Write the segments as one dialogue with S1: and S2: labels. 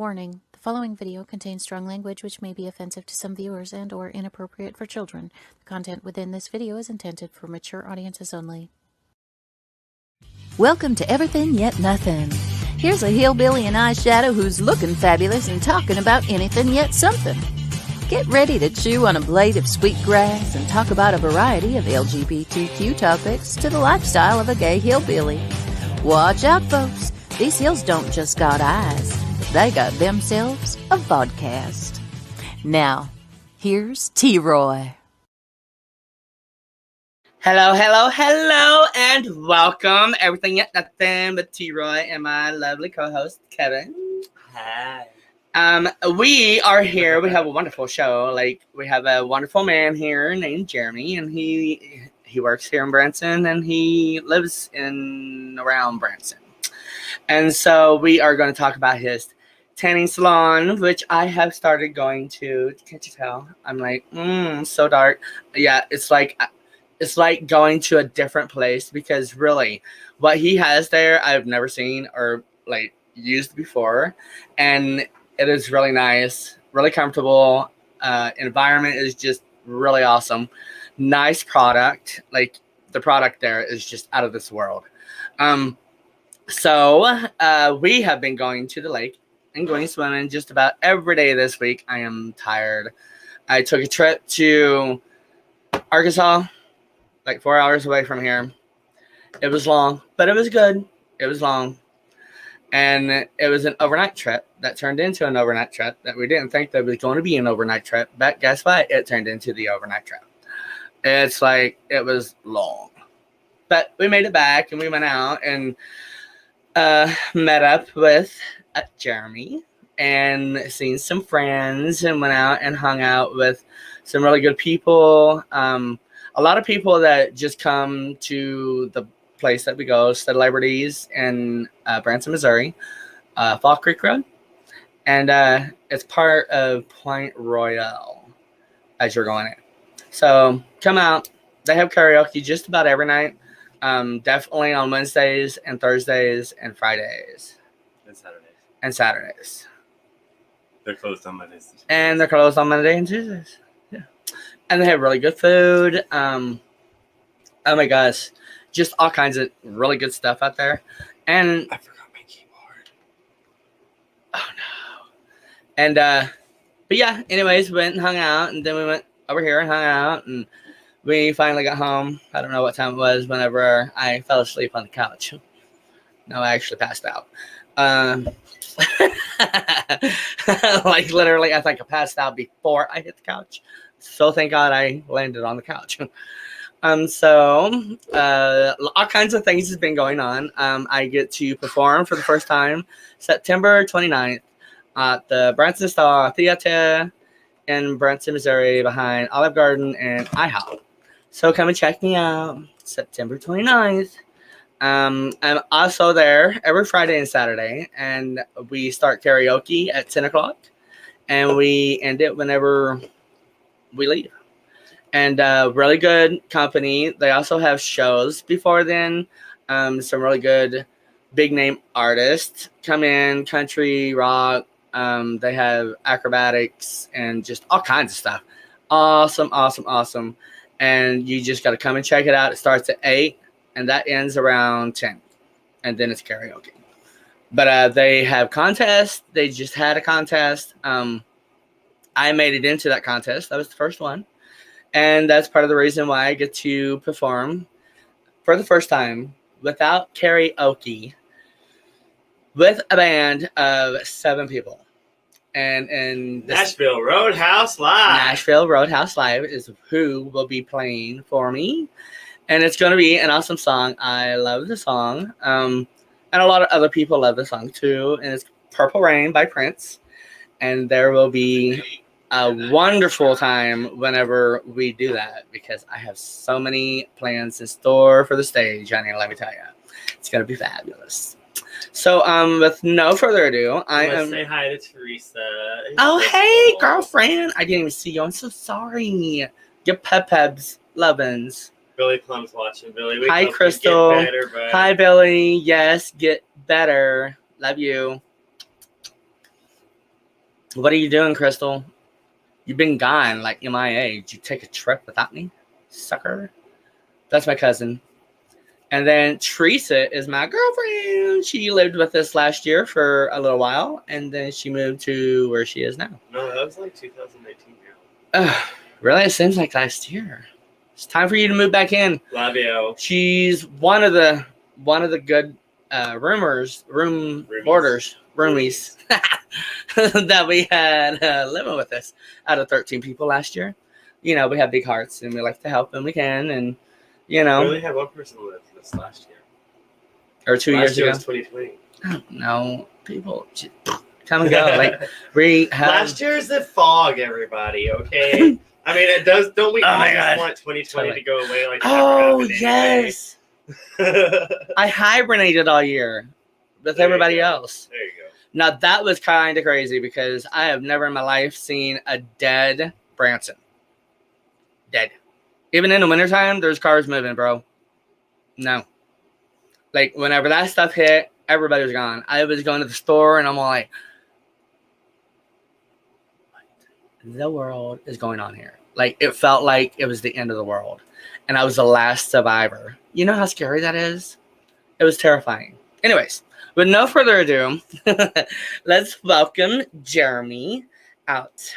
S1: Warning, the following video contains strong language which may be offensive to some viewers and or inappropriate for children. The content within this video is intended for mature audiences only.
S2: Welcome to Everything Yet Nothin. Here's a hillbilly in eyeshadow who's looking fabulous and talking about anything yet something. Get ready to chew on a blade of sweet grass and talk about a variety of LGBTQ topics to the lifestyle of a gay hillbilly. Watch out, folks. These hills don't just got eyes. They got themselves a vodcast. Now, here's T-Roy.
S3: Hello, and welcome. Everything Yet Nothing with T-Roy and my lovely co-host, Kevin.
S4: Hi.
S3: We are here. We have a wonderful show. We have a wonderful man here named Jeremy, and he works here in Branson, and he lives around Branson. And so we are going to talk about his tanning salon, which I have started going to. Can't you tell? I'm like, so dark. Yeah, it's like going to a different place, because really what he has there I've never seen or used before, and it is really nice, really comfortable. Environment is just really awesome. Nice product. The product there is just out of this world. So we have been going to the lake and going swimming just about every day this week. I am tired. I took a trip to Arkansas, 4 hours away from here. It was long, but it was good. It was long. And it was an overnight trip that turned into an overnight trip that we didn't think that was going to be an overnight trip. But guess what? It turned into the overnight trip. It was long. But we made it back, and we went out and met up with Jeremy and seen some friends, and went out and hung out with some really good people. A lot of people that just come to the place that we go, celebrities in Branson, Missouri, Fall Creek Road. And it's part of Point Royale as you're going in. So come out. They have karaoke just about every night. Definitely on Wednesdays and Thursdays and Fridays. And Saturdays.
S4: They're closed on Mondays.
S3: And they're closed on Monday and Tuesdays. Yeah. And they have really good food. Oh my gosh. Just all kinds of really good stuff out there. And
S4: I forgot my keyboard.
S3: Oh no. And but yeah, anyways, we went and hung out, and then we went over here and hung out, and we finally got home. I don't know what time it was whenever I fell asleep on the couch. No, I actually passed out. Literally, I think I passed out before I hit the couch. So thank God I landed on the couch. So all kinds of things has been going on. I get to perform for the first time September 29th at the Branson Star Theater in Branson, Missouri, behind Olive Garden and IHOP. So come and check me out September 29th. I'm also there every Friday and Saturday, and we start karaoke at 10 o'clock, and we end it whenever we leave. And really good company. They also have shows before then. Some really good big name artists come in, country, rock. They have acrobatics and just all kinds of stuff. Awesome. And you just got to come and check it out. It starts at 8, and that ends around 10. And then it's karaoke. But they have contests. They just had a contest. I made it into that contest. I was the first one. And that's part of the reason why I get to perform for the first time without karaoke with a band of 7 people. And
S4: Nashville Roadhouse Live
S3: is who will be playing for me. And it's going to be an awesome song. I love the song. And a lot of other people love the song too. And it's Purple Rain by Prince. And there will be a wonderful time whenever we do that, because I have so many plans in store for the stage, honey. Let me tell you, it's gonna be fabulous. So, with no further ado,
S4: say hi to Teresa.
S3: Oh, hey, girlfriend! I didn't even see you. I'm so sorry. Get pep-pebs, lovin's.
S4: Billy Plum's watching. Billy,
S3: hi, Crystal.
S4: Get better,
S3: hi, Billy. Yes, get better. Love you. What are you doing, Crystal? You've been gone, like MIA. Did you take a trip without me, sucker? That's my cousin. And then Teresa is my girlfriend. She lived with us last year for a little while, and then she moved to where she is now.
S4: No, that was like 2019 now.
S3: Really? It seems like last year. It's time for you to move back in.
S4: Love you.
S3: She's one of the good roomies that we had living with us out of 13 people last year. You know, we have big hearts and we like to help when we can, and you know.
S4: We only had one person live this last year.
S3: Or 2 years ago.
S4: Last year was 2020.
S3: I don't know. People come and go. Like we have.
S4: Last year's the fog, everybody. Okay. I mean, it does. Don't we all just want 2020 to go away? Like,
S3: oh yes. I hibernated all year with everybody else.
S4: There you go.
S3: Now that was kind of crazy because I have never in my life seen a dead Branson. Dead. Even in the wintertime, there's cars moving, bro. No. Like, whenever that stuff hit, everybody was gone. I was going to the store, and I'm all like, what the world is going on here? Like, it felt like it was the end of the world. And I was the last survivor. You know how scary that is? It was terrifying. Anyways, with no further ado, let's welcome Jeremy out.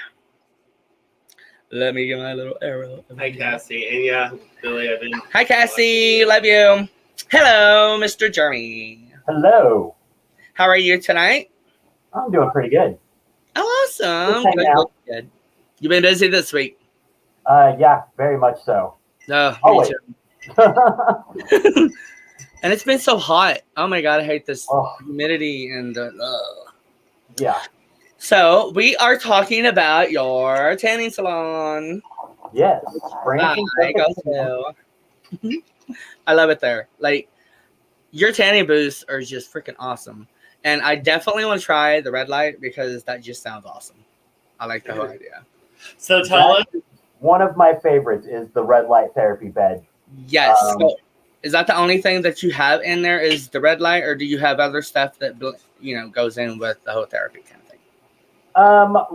S3: Let me get my little arrow.
S4: Hi, Cassie. And yeah, Billy, I've been.
S3: Hi, Cassie. Love you. Hello, Mr. Jeremy.
S5: Hello.
S3: How are you tonight?
S5: I'm doing pretty good.
S3: Oh, awesome.
S5: Just hanging out.
S3: Good. You've been busy this week?
S5: Yeah, very much so.
S3: No,
S5: Always.
S3: me too. And it's been so hot. Oh my God, I hate this humidity and
S5: yeah.
S3: So we are talking about your tanning salon.
S5: Yes.
S3: I go to. I love it there. Like, your tanning booths are just freaking awesome. And I definitely want to try the red light because that just sounds awesome. I like the whole idea.
S4: So tell us.
S5: One of my favorites is the red light therapy bed.
S3: Yes. So is that the only thing that you have in there is the red light, or do you have other stuff that, you know, goes in with the whole therapy kind of thing?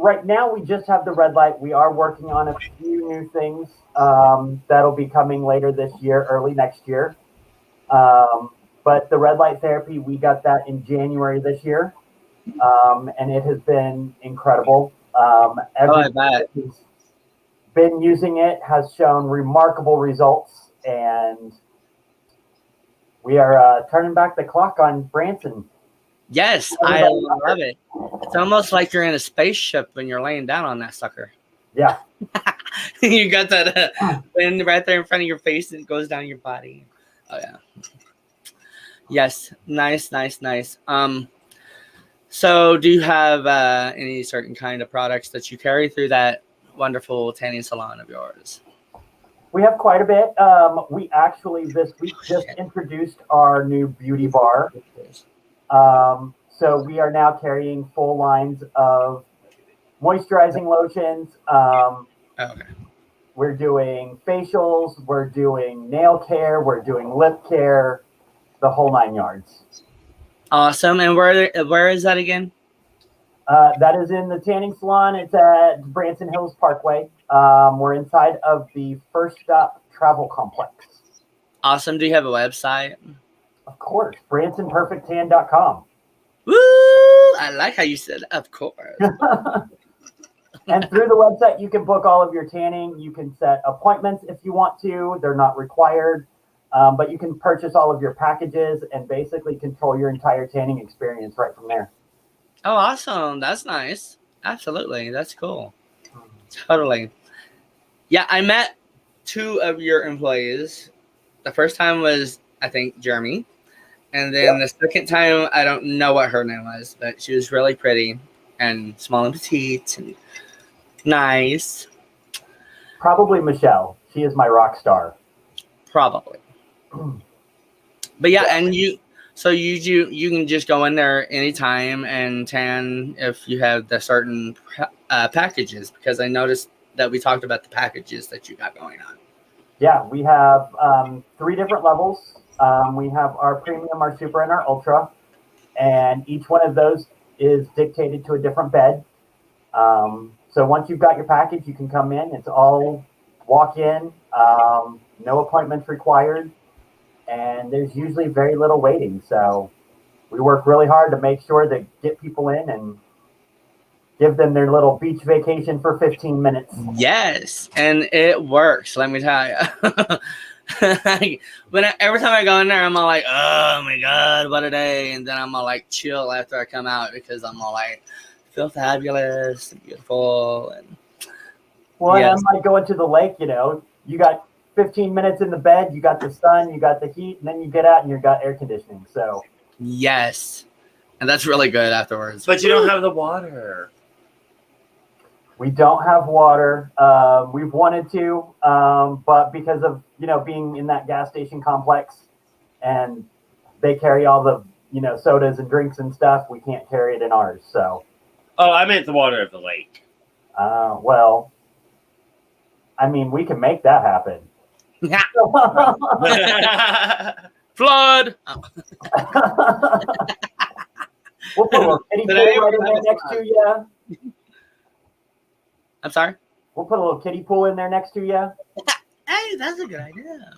S5: Right now we just have the red light. We are working on a few new things that'll be coming later this year, early next year. But the red light therapy, we got that in January this year. And it has been incredible. Everybody who's been using it has shown remarkable results, and we are turning back the clock on Branson.
S3: Yes, I love it. It's almost like you're in a spaceship when you're laying down on that sucker.
S5: Yeah.
S3: You got that wind right there in front of your face and it goes down your body. Oh, yeah. Yes. Nice. So do you have any certain kind of products that you carry through that wonderful tanning salon of yours?
S5: We have quite a bit. We actually this week just introduced our new beauty bar. So we are now carrying full lines of moisturizing lotions.
S3: Okay.
S5: We're doing facials. We're doing nail care. We're doing lip care. The whole 9 yards.
S3: Awesome. And where is that again?
S5: That is in the tanning salon. It's at Branson Hills Parkway. We're inside of the First Stop Travel Complex.
S3: Awesome. Do you have a website?
S5: Of course. BransonPerfectTan.com.
S3: Woo! I like how you said, of course.
S5: And through the website, you can book all of your tanning. You can set appointments if you want to. They're not required. But you can purchase all of your packages and basically control your entire tanning experience right from there.
S3: Oh, awesome. That's nice. Absolutely. That's cool. Totally. Yeah, I met 2 of your employees. The first time was, I think, Jeremy. And then the second time, I don't know what her name was, but she was really pretty and small and petite and nice.
S5: Probably Michelle. She is my rock star.
S3: Probably. But yeah, and you can just go in there anytime and tan if you have the certain packages, because I noticed that we talked about the packages that you got going on.
S5: Yeah, we have 3 different levels. We have our premium, our super, and our ultra, and each one of those is dictated to a different bed. So once you've got your package, you can come in. It's all walk in, no appointments required, and there's usually very little waiting. So we work really hard to make sure to get people in and give them their little beach vacation for 15 minutes.
S3: Yes, and it works. Let me tell you. Every time I go in there, I'm all like, "Oh my god, what a day!" And then I'm all like, chill after I come out because I'm all like, feel fabulous, beautiful, and
S5: Well,
S3: yes.
S5: and unlike going to the lake, you got 15 minutes in the bed, you got the sun, you got the heat, and then you get out and you've got air conditioning. So
S3: Yes, and that's really good afterwards.
S4: But you don't have the water.
S5: we don't have water. We've wanted to, but because of being in that gas station complex, and they carry all the sodas and drinks and stuff, we can't carry it in ours. So,
S4: Oh, I meant the water of the lake.
S5: well, I mean, we can make that happen.
S3: Flood.
S5: We'll put a little kiddie pool
S3: Today
S5: right in
S3: we're
S5: there
S3: having
S5: next
S3: fun.
S5: to you.
S3: I'm sorry.
S5: We'll put a little kiddie pool in there next to you.
S3: Hey, that's a good idea.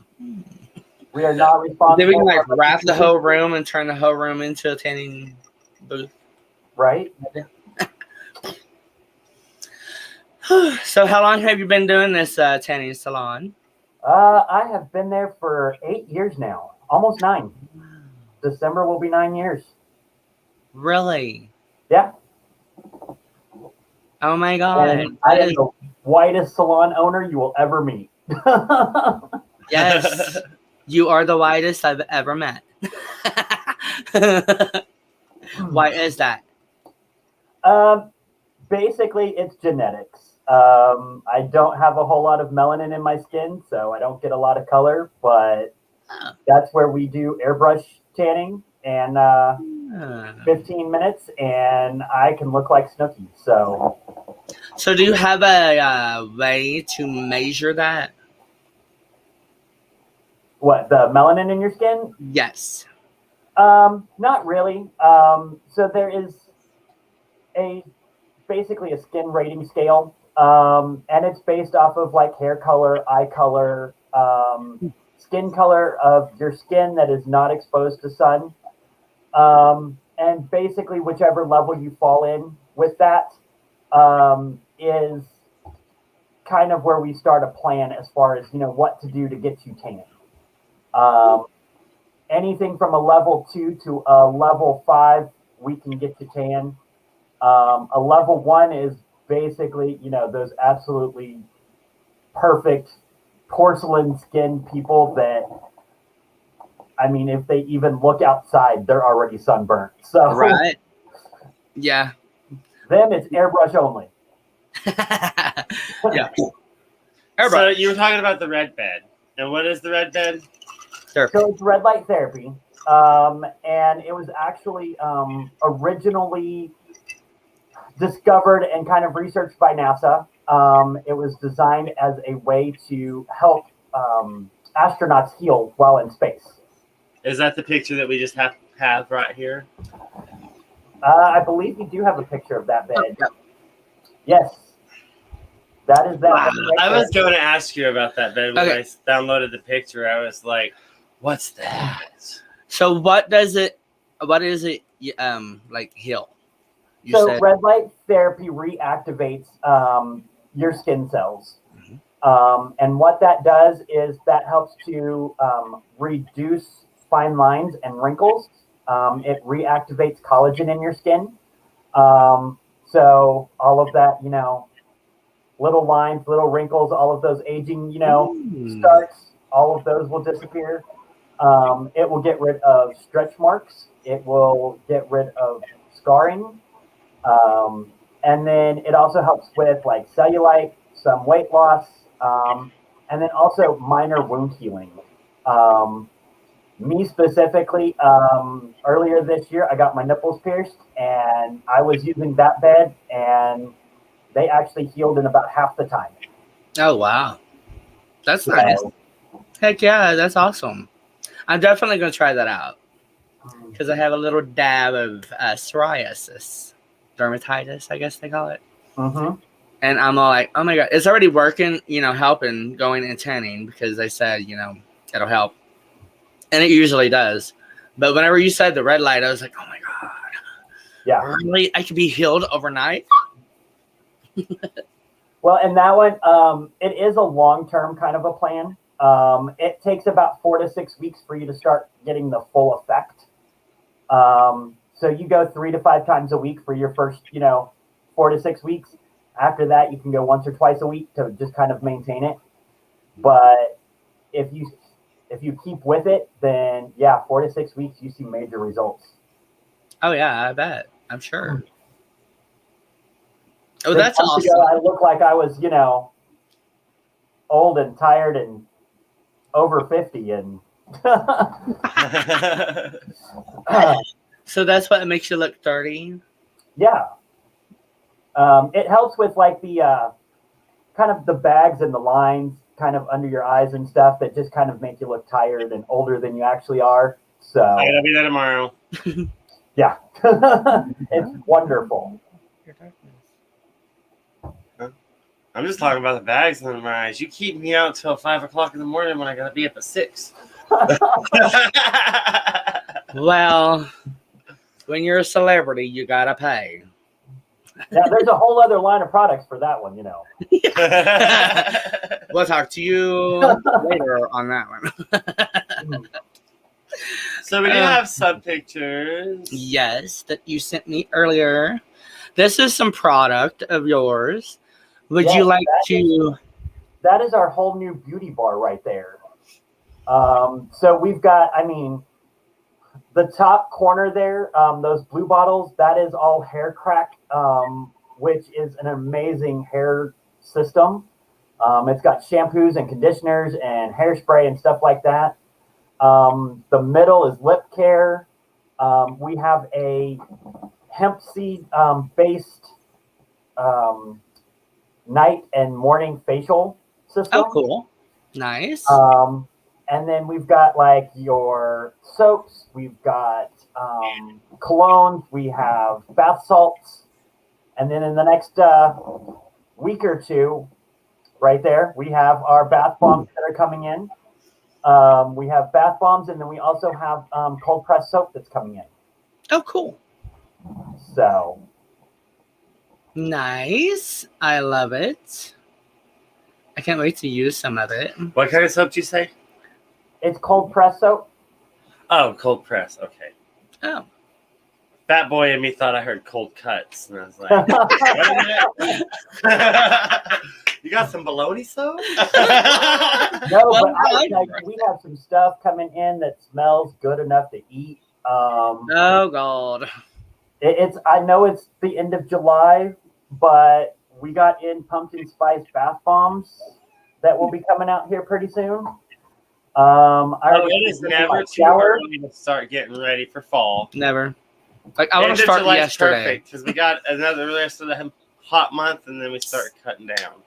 S5: We are not responsible.
S3: Then we can like
S5: for
S3: wrap the whole room and turn the whole room into a tanning booth.
S5: right.
S3: So, how long have you been doing this tanning salon?
S5: I have been there for 8 years now, almost 9. December will be 9 years.
S3: Really?
S5: Yeah.
S3: Oh my god!
S5: And I am the whitest salon owner you will ever meet.
S3: Yes, you are the whitest I've ever met. Why is that?
S5: Basically, it's genetics. I don't have a whole lot of melanin in my skin, so I don't get a lot of color, but
S3: Oh.
S5: that's where we do airbrush tanning and 15 minutes, and I can look like Snooki. So
S3: do you have a way to measure that?
S5: what, the melanin in your skin?
S3: Yes.
S5: Not really. So there is basically a skin rating scale, and it's based off of like hair color, eye color, skin color of your skin that is not exposed to sun, and basically whichever level you fall in with that is kind of where we start a plan as far as what to do to get you tan. Anything from a level 2 to a level 5, we can get you tan. A level 1 is basically, those absolutely perfect porcelain skin people that, I mean, if they even look outside, they're already sunburnt. So,
S3: Right. Yeah.
S5: them, it's airbrush only.
S3: Yeah.
S4: So you were talking about the red bed. And what is the red bed?
S3: Sure.
S5: So it's red light therapy. And it was actually originally discovered and kind of researched by NASA. It was designed as a way to help astronauts heal while in space.
S4: Is that the picture that we just have right here?
S5: I believe we do have a picture of that bed. Yes. That is that.
S3: Wow.
S5: bed right
S4: I was
S5: there.
S4: going to ask you about that bed when
S3: Okay.
S4: I downloaded the picture. I was like, what's that?
S3: So what is it like heal? You
S5: So
S3: said
S5: red light therapy reactivates your skin cells. And what that does is that helps to reduce fine lines and wrinkles. It reactivates collagen in your skin. So all of that, little lines, little wrinkles, all of those aging, starts, all of those will disappear. It will get rid of stretch marks. It will get rid of scarring. And then it also helps with like cellulite, some weight loss, and then also minor wound healing. Me specifically, earlier this year, I got my nipples pierced, and I was using that bed, and they actually healed in about half the time.
S3: oh wow. That's
S5: So,
S3: nice. Heck yeah, that's awesome. I'm definitely gonna try that out. Because I have a little dab of psoriasis, dermatitis, I guess they call it.
S5: Mm-hmm.
S3: And I'm all like, oh my God, it's already working, helping going and tanning because they said, it'll help. And it usually does. But whenever you said the red light, I was like, oh my God.
S5: Yeah.
S3: Really? I could be healed overnight?
S5: Well, and that one, it is a long-term kind of a plan. It takes about 4 to 6 weeks for you to start getting the full effect. So you go 3 to 5 times a week for your first, 4 to 6 weeks. After that, you can go once or twice a week to just kind of maintain it. But if you keep with it, then yeah, 4 to 6 weeks, you see major results.
S3: Oh yeah, I bet. I'm sure. Oh,
S5: 6
S3: that's
S5: months
S3: awesome.
S5: ago, I looked like I was, old and tired and over 50 and
S3: So that's what makes you look 30?
S5: yeah. It helps with like the kind of the bags and the lines kind of under your eyes and stuff that just kind of make you look tired and older than you actually are. So
S4: I gotta be there tomorrow.
S5: yeah. It's wonderful.
S4: I'm just talking about the bags under my eyes. You keep me out till 5 o'clock in the morning when I gotta be up at 6.
S3: Well, when you're a celebrity, you gotta pay.
S5: Yeah, there's a whole other line of products for that one,
S3: We'll talk to you later on that one.
S4: So we do have some pictures.
S3: Yes, that you sent me earlier. This is some product of yours. Would
S5: Yes,
S3: you like to?
S5: That is our whole new beauty bar right there. So we've got, the top corner there, those blue bottles, that is all Hair Crack, which is an amazing hair system. It's got shampoos and conditioners and hairspray and stuff like that. The middle is lip care. We have a hemp seed based night and morning facial system.
S3: Oh, cool. Nice.
S5: And then we've got like your soaps, we've got colognes, we have bath salts, and then in the next week or two, right there, we have our bath bombs that are coming in. We have bath bombs, and then we also have cold press soap that's coming in.
S3: Oh, cool.
S5: So
S3: nice. I love it. I can't wait to use some of it.
S4: What kind of soap do you say?
S5: it's cold press soap.
S4: Oh, cold press. Okay.
S3: Oh.
S4: Fat boy in me thought I heard cold cuts, and I was like, wait a minute. You got some bologna soap?
S5: No, but we have some stuff coming in that smells good enough to eat.
S3: Oh God.
S5: I know it's the end of July, but we got in pumpkin spice bath bombs that will be coming out here pretty soon.
S4: It is never too early to start getting ready for fall.
S3: Never. Like I want to start yesterday.
S4: Perfect because we got another rest of the hot month, and then we start cutting down.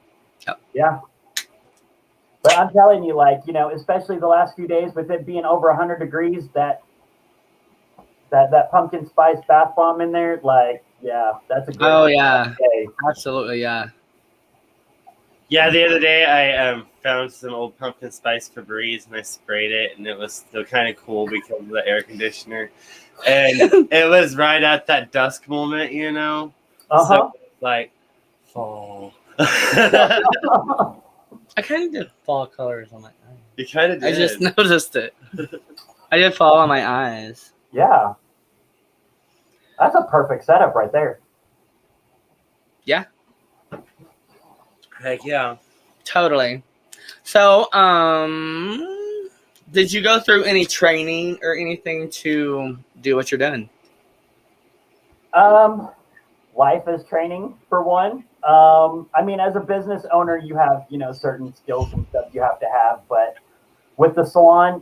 S5: Yeah. But I'm telling you, especially the last few days with it being over 100 degrees, that pumpkin spice bath bomb in there, that's a great day.
S3: Absolutely, yeah.
S4: Yeah, the other day I found some old pumpkin spice Febreze and I sprayed it, and it was still kind of cool because of the air conditioner. And it was right at that dusk moment, So it's like fall.
S3: I kind of did fall colors on my eyes.
S4: You kind of did.
S3: I just noticed it. I did fall on my eyes.
S5: Yeah. That's a perfect setup right there.
S3: Yeah.
S4: Heck yeah.
S3: Totally. So, did you go through any training or anything to do what you're doing?
S5: Life is training for one. As a business owner, you have, certain skills and stuff you have to have, but with the salon,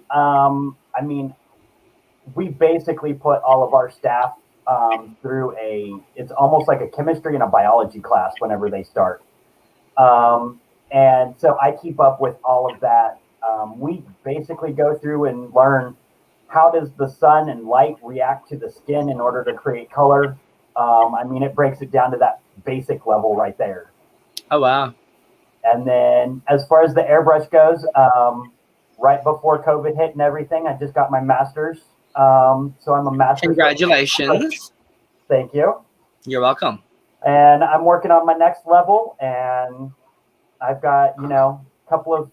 S5: we basically put all of our staff through it's almost like a chemistry and a biology class whenever they start. And so I keep up with all of that. We basically go through and learn how does the sun and light react to the skin in order to create color. It breaks it down to that basic level right there.
S3: Oh wow!
S5: And then as far as the airbrush goes, right before COVID hit and everything, I just got my master's. So I'm a master's.
S3: Congratulations!
S5: Thank you.
S3: You're welcome.
S5: And I'm working on my next level, and I've got, a couple of,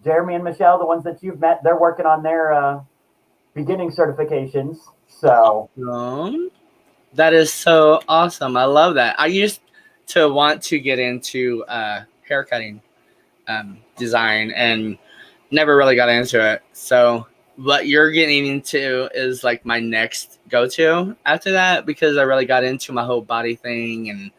S5: Jeremy and Michelle, the ones that you've met, they're working on their beginning certifications. So
S3: that is so awesome. I love that. I used to want to get into haircutting design and never really got into it. So what you're getting into is like my next go-to after that, because I really got into my whole body thing and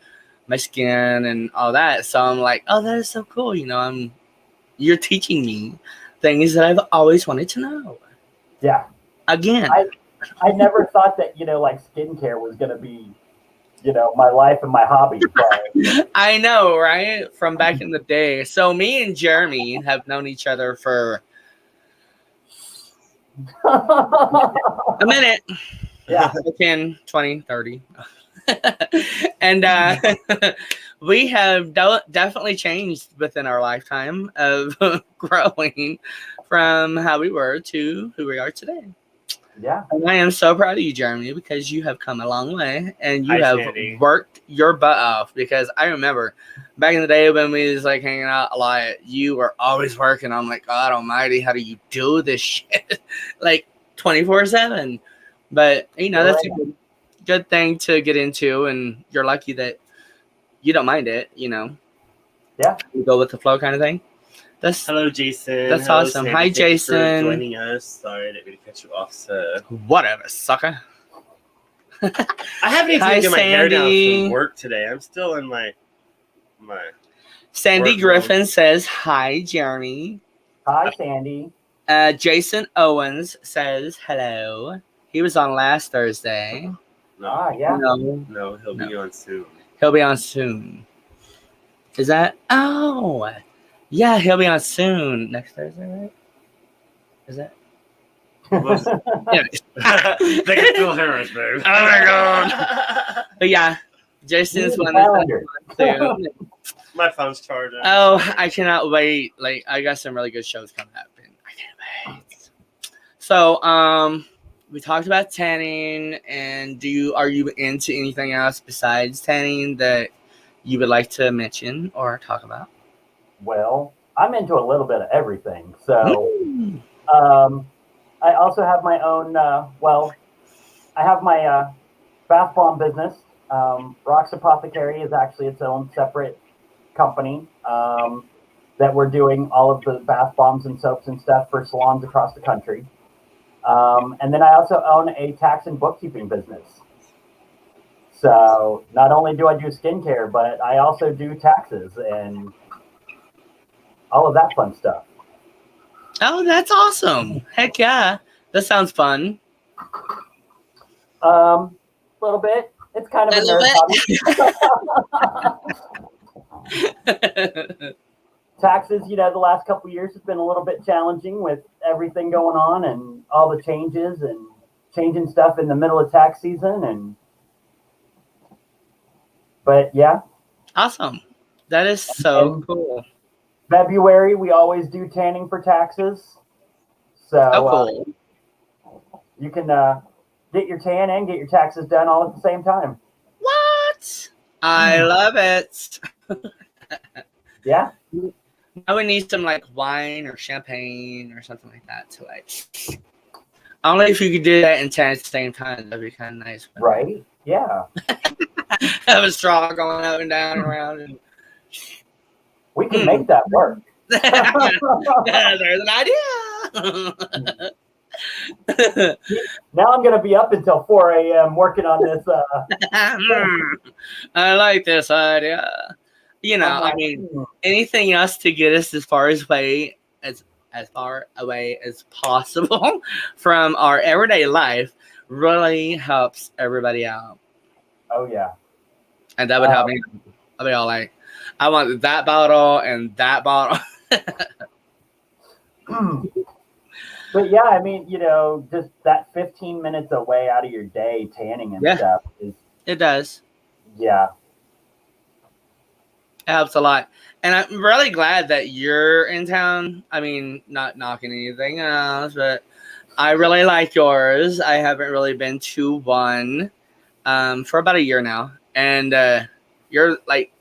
S3: my skin and all that. So I'm like, oh, that is so cool. You're teaching me things that I've always wanted to know.
S5: Yeah.
S3: Again.
S5: I never thought that, like skincare was going to be, my life and my hobby. But...
S3: I know, right? From back in the day. So me and Jeremy have known each other for a minute.
S5: Yeah.
S3: 10, 20, 30. And we have definitely changed within our lifetime of growing from how we were to who we are today.
S5: Yeah.
S3: And I am so proud of you, Jeremy, because you have come a long way and you have worked your butt off. Because I remember back in the day when we was like hanging out a lot, you were always working. I'm like, God almighty, how do you do this shit? Like 24/7. But that's a good thing to get into, and you're lucky that you don't mind it,
S5: Yeah.
S3: You go with the flow kind of thing.
S4: Hello, Jason.
S3: That's
S4: Hello,
S3: awesome.
S4: Sandy.
S3: Hi,
S4: Thank
S3: Jason.
S4: You for joining us. Sorry, I didn't mean to cut you off, sir.
S3: Whatever, sucker.
S4: I haven't even
S3: Hi,
S4: got my hair down
S3: Sandy.
S4: from work today. I'm still in my
S3: Sandy
S4: work
S3: Griffin
S4: mode.
S3: says, hi, Jeremy.
S5: Hi, Sandy.
S3: Jason Owens says, hello. He was on last Thursday.
S4: No,
S5: yeah.
S4: No, he'll be on soon.
S3: He'll be on soon. Is that? Oh, yeah, he'll be on soon. Next Thursday, right? Is that?
S4: Yeah. They can still hear us, babe.
S3: Oh my god. But yeah, Jason's one too.
S4: My phone's charging.
S3: Oh, I cannot wait. Like, I got some really good shows coming up, and I can't wait. So, we talked about tanning, and are you into anything else besides tanning that you would like to mention or talk about?
S5: Well, I'm into a little bit of everything. So, I also have my own, I have my bath bomb business. Rock's Apothecary is actually its own separate company that we're doing all of the bath bombs and soaps and stuff for salons across the country. And then I also own a tax and bookkeeping business. So not only do I do skincare, but I also do taxes and all of that fun stuff.
S3: Oh, that's awesome. Heck yeah. That sounds fun.
S5: A little bit. It's kind of a nerd hobby. Taxes, the last couple of years has been a little bit challenging with everything going on and all the changes and changing stuff in the middle of tax season. But yeah.
S3: Awesome. That is so cool.
S5: February, we always do tanning for taxes. So
S3: cool.
S5: You can get your tan and get your taxes done all at the same time.
S3: What? I love it.
S5: Yeah.
S3: I would need some like wine or champagne or something like that to like. Only if you could do that and tan at the same time, that'd be kind of nice.
S5: Right? Yeah.
S3: Have a straw going up and down and around. And...
S5: We can make that work.
S3: There's an idea.
S5: Now I'm going to be up until 4 a.m. working on this.
S3: I like this idea. I mean, anything else to get us as far away as possible from our everyday life really helps everybody out.
S5: Oh yeah,
S3: and that would help me. I'll be all like, I want that bottle and that bottle.
S5: But yeah, I mean, just that 15 minutes away out of your day tanning and stuff is.
S3: It does.
S5: Yeah.
S3: helps a lot. And I'm really glad that you're in town. I mean, not knocking anything else, but I really like yours. I haven't really been to one for about a year now. And you're like,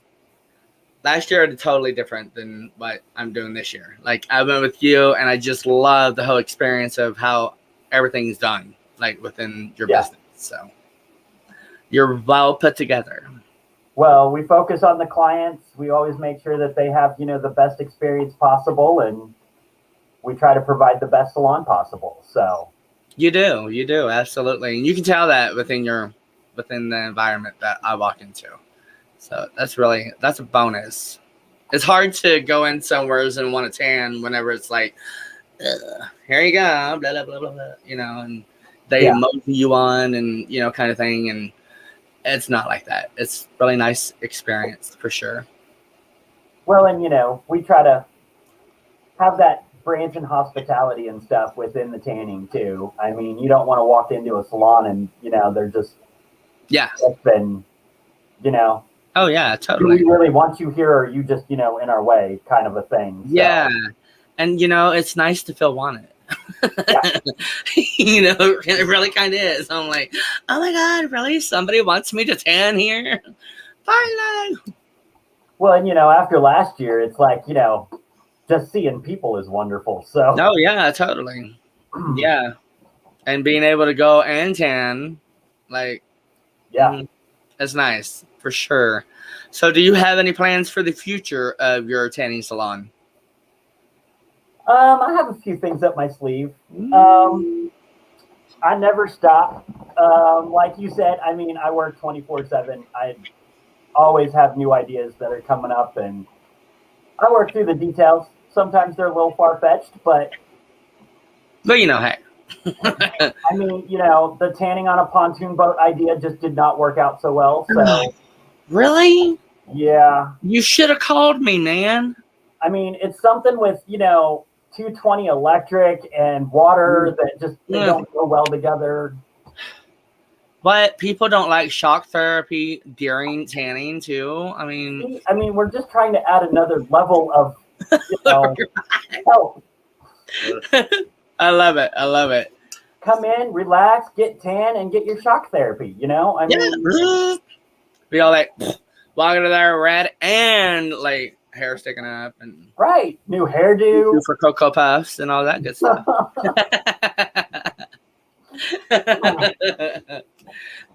S3: last year was totally different than what I'm doing this year. Like, I went with you, and I just love the whole experience of how everything's done, like within your
S5: Yeah.
S3: business. So you're well put together.
S5: Well, we focus on the clients. We always make sure that they have, the best experience possible, and we try to provide the best salon possible. So
S3: You do, absolutely, and you can tell that within the environment that I walk into. So that's a bonus. It's hard to go in somewheres and want to tan whenever it's like, here you go, blah blah blah blah blah, and they
S5: Yeah.
S3: mosey you on and kind of thing, and it's not like that. It's really nice experience for sure.
S5: well, and we try to have that Branson hospitality and stuff within the tanning too. I mean, you don't want to walk into a salon and they're just
S3: Yeah.
S5: been,
S3: Oh yeah,
S5: do
S3: totally.
S5: we really want you here, or are you just in our way, kind of a thing. So,
S3: Yeah, and it's nice to feel wanted.
S5: Yeah.
S3: It really kind of is. I'm like, oh my god, really? Somebody wants me to tan here? Finally.
S5: Well, and after last year, it's like just seeing people is wonderful. So
S3: Oh yeah, totally. Yeah, and being able to go and tan, like,
S5: yeah.
S3: it's nice for sure. So, do you have any plans for the future of your tanning salon?
S5: I have a few things up my sleeve. I never stop. Like you said, I mean, I work 24/7. I always have new ideas that are coming up, and I work through the details. Sometimes they're a little far fetched, but
S3: But hey.
S5: I mean, the tanning on a pontoon boat idea just did not work out so well. So
S3: Really?
S5: yeah,
S3: You should have called me, man.
S5: I mean, it's something with 220 electric and water that just they don't go well together.
S3: But people don't like shock therapy during tanning too. I mean,
S5: We're just trying to add another level of help.
S3: I love it. I love it.
S5: Come in, relax, get tan, and get your shock therapy. I mean,
S3: Be all like walking to there red and like hair sticking up and
S5: right, new hairdo
S3: for Cocoa Puffs and all that good stuff.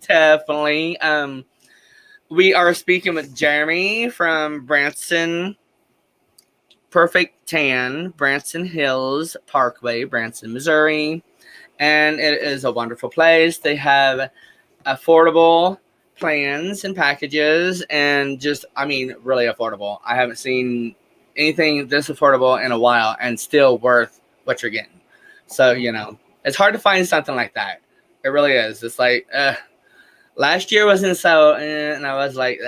S3: Definitely. We are speaking with Jeremy from Branson Perfect Tan, Branson Hills Parkway, Branson, Missouri. And it is a wonderful place. They have affordable plans and packages, and just, really affordable. I haven't seen anything this affordable in a while and still worth what you're getting. So, it's hard to find something like that. It really is. It's like, last year wasn't so, and I was like,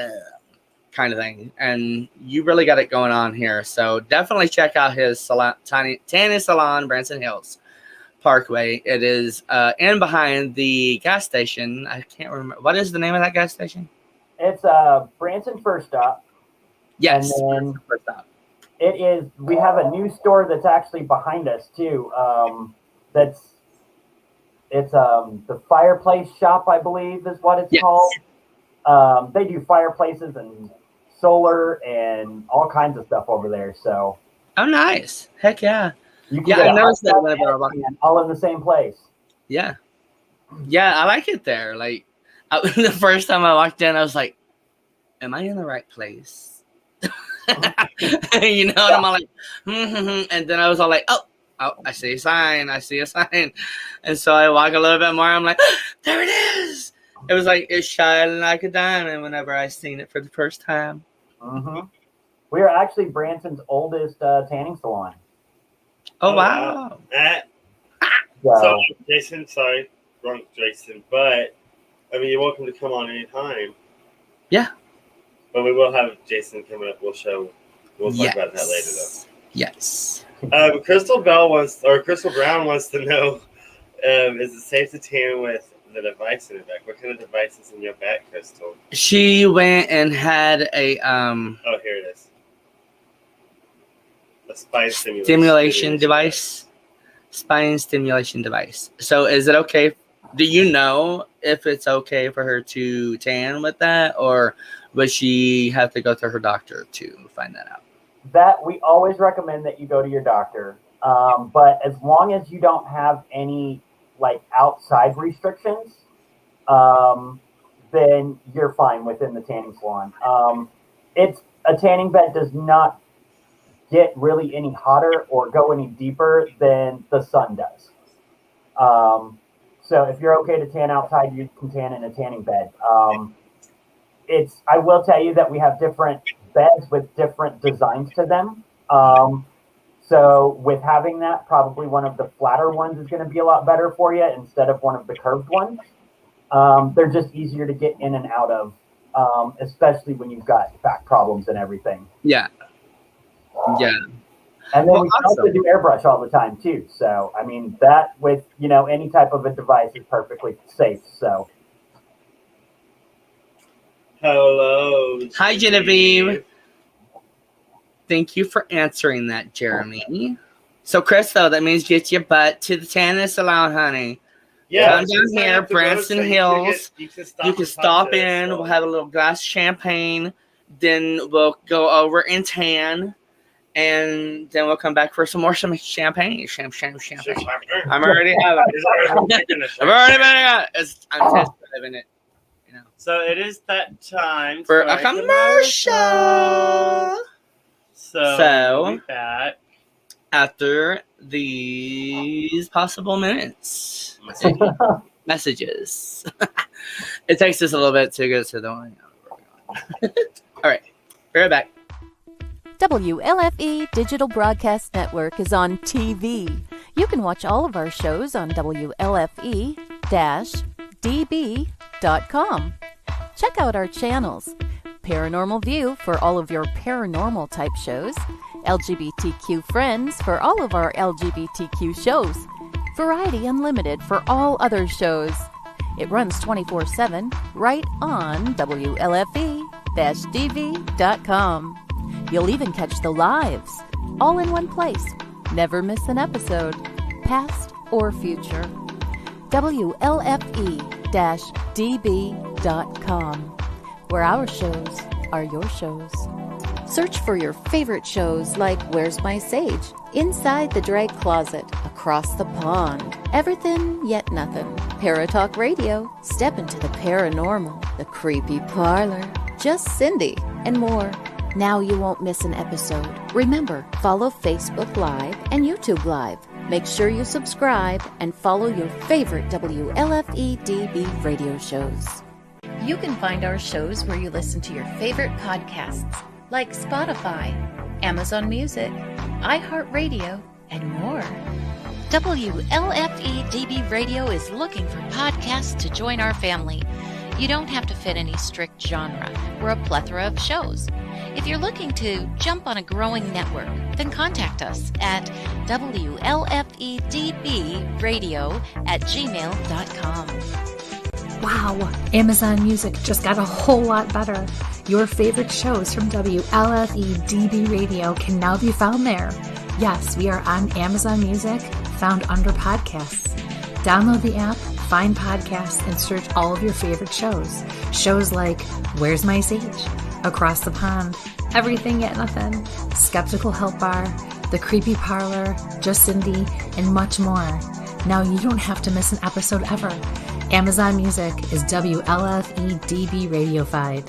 S3: kind of thing. And you really got it going on here. So definitely check out his salon, Tanning Salon, Branson Hills Parkway. It is in behind the gas station. I can't remember. What is the name of that gas station?
S5: It's Branson First Stop.
S3: Yes.
S5: And then
S3: First Stop.
S5: it is. We have a new store that's actually behind us too. It's the Fireplace Shop, I believe, is what it's called. They do fireplaces and solar and all kinds of stuff over there. So.
S3: Oh, nice! Heck yeah!
S5: You can
S3: I noticed that whenever I walk in.
S5: All in the same place.
S3: Yeah, I like it there. Like the first time I walked in, I was like, "Am I in the right place?" And I'm all like, and then I was all like, "Oh, I see a sign. And so I walk a little bit more. I'm like, there it is. It was like it's shining like a diamond whenever I seen it for the first time.
S5: Mm-hmm. We are actually Branson's oldest tanning salon.
S3: Oh wow!
S4: So Jason, sorry, wrong Jason, but you're welcome to come on anytime.
S3: Yeah.
S4: But we will have Jason coming up. We'll talk about that later, though.
S3: Yes.
S4: Crystal Brown wants to know: is it safe to tan with the device in her back. What kind of device is in your back, Crystal?
S3: She went and had a
S4: Oh, here it is. A spine
S3: stimulation device. Spine stimulation device. So is it okay? Do you know if it's okay for her to tan with that, or would she have to go to her doctor to find that out?
S5: That we always recommend that you go to your doctor. But as long as you don't have any like outside restrictions, then you're fine within the tanning salon. It's a tanning bed does not get really any hotter or go any deeper than the sun does. So if you're okay to tan outside, you can tan in a tanning bed. I will tell you that we have different beds with different designs to them. So with having that, probably one of the flatter ones is going to be a lot better for you instead of one of the curved ones. They're just easier to get in and out of, especially when you've got back problems and everything.
S3: Yeah. Yeah.
S5: And then we can also do airbrush all the time too. So, I mean, that with, any type of a device is perfectly safe. So.
S4: Hello.
S3: Hi, Genevieve. Thank you for answering that, Jeremy. So, Crystal, that means get your butt to the tanning salon, honey.
S4: Yeah.
S3: Come down here, Branson Hills. You can stop in. We'll have a little glass of champagne. Then we'll go over and tan. And then we'll come back for some champagne. Champagne. I'm already having it. I've already been it. I'm just living it.
S4: So it is that time
S3: for a commercial. So
S4: we'll be back
S3: after these possible minutes. Messages. It takes us a little bit to get to the one. All right. Be right back.
S2: WLFE Digital Broadcast Network is on TV. You can watch all of our shows on WLFE-DB.com. Check out our channels. Paranormal View for all of your paranormal type shows. LGBTQ Friends for all of our LGBTQ shows. Variety Unlimited for all other shows. It runs 24/7 right on WLFE-DB.com. You'll even catch the lives, all in one place. Never miss an episode, past or future. WLFE-DB.com, where our shows are your shows. Search for your favorite shows like Where's My Sage, Inside the Drag Closet, Across the Pond, Everythin Yet Nothin, Paratalk Radio, Step into the Paranormal, The Creepy Parlor, Just Cindy, and more. Now you won't miss an episode. Remember, follow Facebook Live and YouTube Live. Make sure you subscribe and follow your favorite WLFE-DB radio shows. You can find our shows where you listen to your favorite podcasts, like Spotify, Amazon Music, iHeartRadio, and more. WLFE-DB Radio is looking for podcasts to join our family. You don't have to fit any strict genre. We're a plethora of shows. If you're looking to jump on a growing network, then contact us at WLFEDBradio@gmail.com.
S6: Wow, Amazon Music just got a whole lot better. Your favorite shows from WLFE-DB Radio can now be found there. Yes, we are on Amazon Music, found under podcasts. Download the app, find podcasts, and search all of your favorite shows. Shows like Where's My Sage? Across the Pond, Everything Yet Nothin, Skeptical Help Bar, The Creepy Parlor, Just Cindy, and much more. Now you don't have to miss an episode ever. Amazon Music is WLFE-DB Radiofied.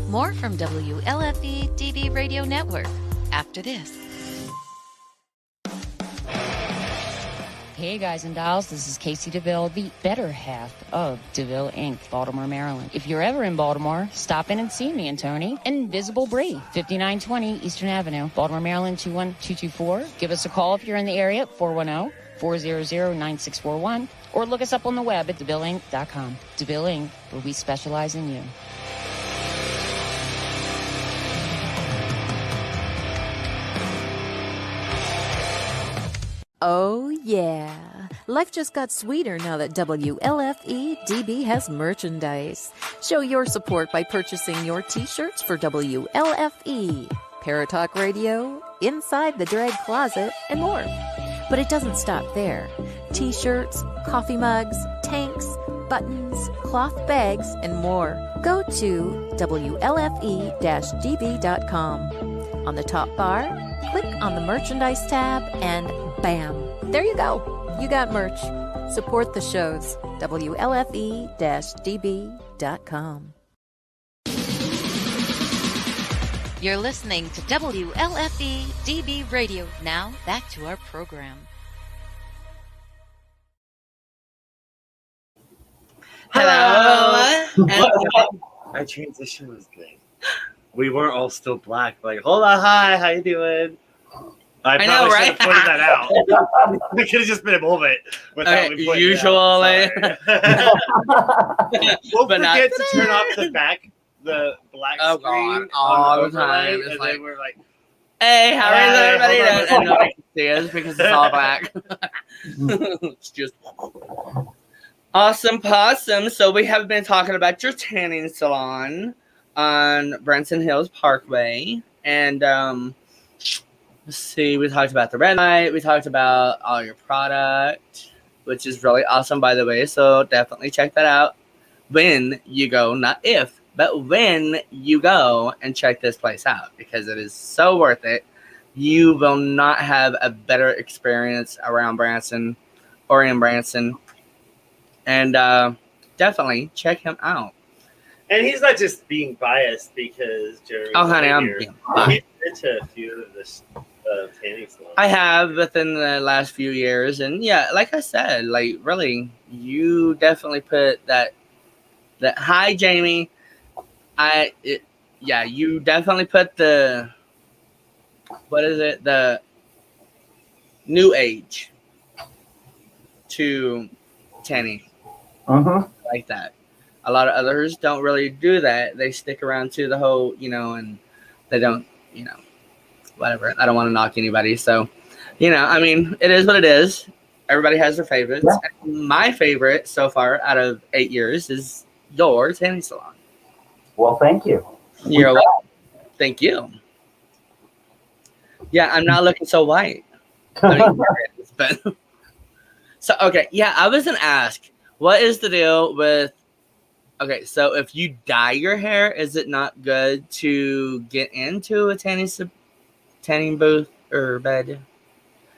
S2: More from WLFE-DB Radio Network after this.
S7: Hey guys and dolls, this is Casey DeVille, the better half of DeVille Inc., Baltimore, Maryland. If you're ever in Baltimore, stop in and see me and Tony. Invisible Bree, 5920 Eastern Avenue, Baltimore, Maryland, 21224. Give us a call if you're in the area at 410-400-9641, or look us up on the web at DeVilleInc.com. DeVille Inc., where we specialize in you.
S2: Oh, yeah. Life just got sweeter now that WLFE DB has merchandise. Show your support by purchasing your t-shirts for WLFE, Paratalk Radio, Inside the Drag Closet, and more. But it doesn't stop there. T-shirts, coffee mugs, tanks, buttons, cloth bags, and more. Go to WLFE-DB.com. On the top bar, click on the merchandise tab and bam, there you go. You got merch. Support the shows. WLFE-DB.com.
S8: You're listening to WLFE DB Radio. Now, back to our program.
S3: Hello.
S4: Our transition was good. We weren't all still black. Like, hold on, hi, how you doing? I probably
S3: know,
S4: should
S3: right?
S4: have pointed that out. It could have just been a moment without me pointing
S3: usually.
S4: it out. We'll
S3: But not
S4: forget to turn off the black screen
S3: all the
S4: overlay,
S3: time. It's
S4: and
S3: like,
S4: then we're like,
S3: hey, how
S4: Hey,
S3: is everybody
S4: hold on.
S3: doing? And nobody can see us because it's all black. It's just awesome possum. So we have been talking about your tanning salon on Branson Hills Parkway. And let's see, we talked about the red light. We talked about all your product, which is really awesome, by the way. So definitely check that out when you go, not if, but when you go and check this place out, because it is so worth it. You will not have a better experience around Branson or in Branson. And definitely check him out.
S4: and he's not just being biased because Jeremy.
S3: Oh, honey, I'm
S4: here.
S3: being
S4: He's
S3: biased.
S4: into a few of this tanning salons.
S3: I have within the last few years, and yeah, like I said, like really, you definitely put that. Hi, Jamie. You definitely put the. What is it? The new age to tanning like that. A lot of others don't really do that. They stick around to the whole, and they don't, whatever. I don't want to knock anybody. So, I mean, it is what it is. Everybody has their favorites.
S5: Yeah.
S3: My favorite so far out of 8 years is your tanning salon.
S5: Well, thank you.
S3: You're welcome. Thank you. Yeah, I'm not looking so white. I mean, but so okay, yeah, I was gonna ask, what is the deal with? Okay, so if you dye your hair, is it not good to get into a tanning booth or bed?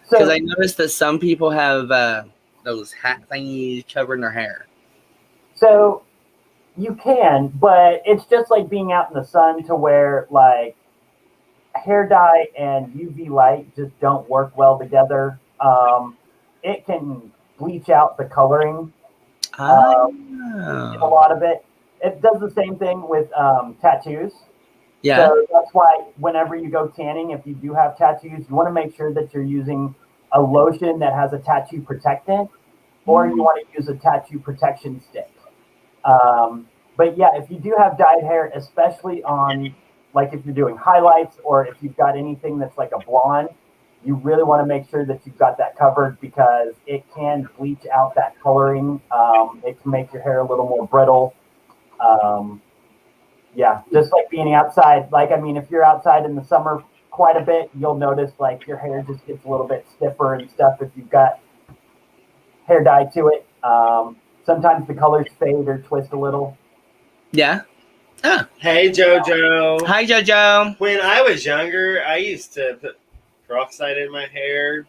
S3: Because I noticed that some people have those hat thingies covering their hair.
S5: So you can, but it's just like being out in the sun to where like hair dye and UV light just don't work well together. It can bleach out the coloring. A lot of it. It does the same thing with tattoos.
S3: Yeah.
S5: So that's why whenever you go tanning, if you do have tattoos, you want to make sure that you're using a lotion that has a tattoo protectant, or you want to use a tattoo protection stick. But yeah, if you do have dyed hair, especially on, like if you're doing highlights or if you've got anything that's like a blonde, you really want to make sure that you've got that covered because it can bleach out that coloring. It can make your hair a little more brittle. Yeah, just like being outside. Like, I mean, if you're outside in the summer quite a bit, you'll notice like your hair just gets a little bit stiffer and stuff if you've got hair dye to it. Sometimes the colors fade or twist a little.
S3: Yeah. Ah.
S4: Hey, JoJo.
S3: Hi, JoJo.
S4: When I was younger, I used to put peroxide in my hair.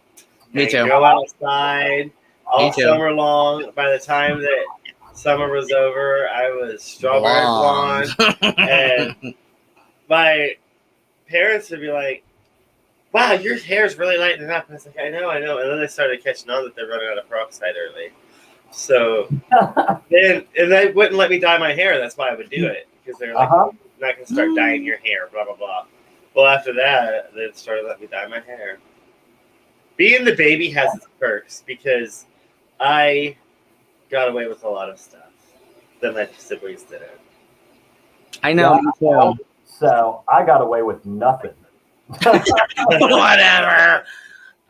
S3: Me too.
S4: Go outside all
S3: Me too.
S4: summer long. By the time that summer was over, I was strawberry blonde. And my parents would be like, wow, your hair's really lightening up. And I was like, I know. And then they started catching on that they're running out of peroxide early. So then, and they wouldn't let me dye my hair. That's why I would do it. Because they were like, you're not going to start dyeing your hair, blah, blah, blah. Well, after that, they started letting me dye my hair. Being the baby has its perks because I got away with a lot of stuff that my siblings didn't.
S3: I know.
S5: Yeah, so I got away with nothing.
S3: Whatever.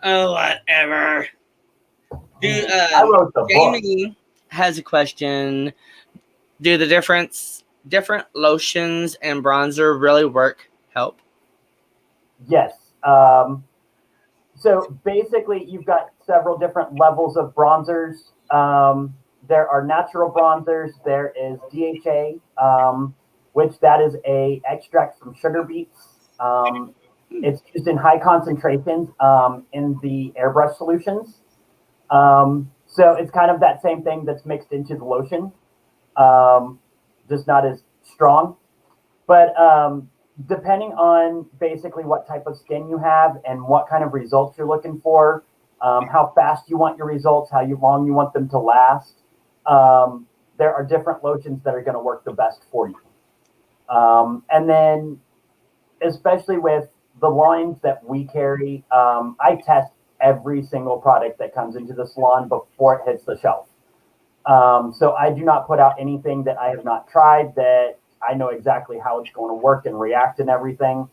S3: Oh, whatever. Do
S5: I wrote the book.
S3: Jamie has a question. Do the different lotions and bronzer really help?
S5: Yes. So basically, you've got several different levels of bronzers. There are natural bronzers. There is DHA, which that is a extract from sugar beets. It's used in high concentrations in the airbrush solutions. So it's kind of that same thing that's mixed into the lotion, just not as strong. But depending on basically what type of skin you have and what kind of results you're looking for, how fast you want your results, long you want them to last, there are different lotions that are going to work the best for you. And then, especially with the lines that we carry, I test every single product that comes into the salon before it hits the shelf. So I do not put out anything that I have not tried, that I know exactly how it's going to work and react and everything.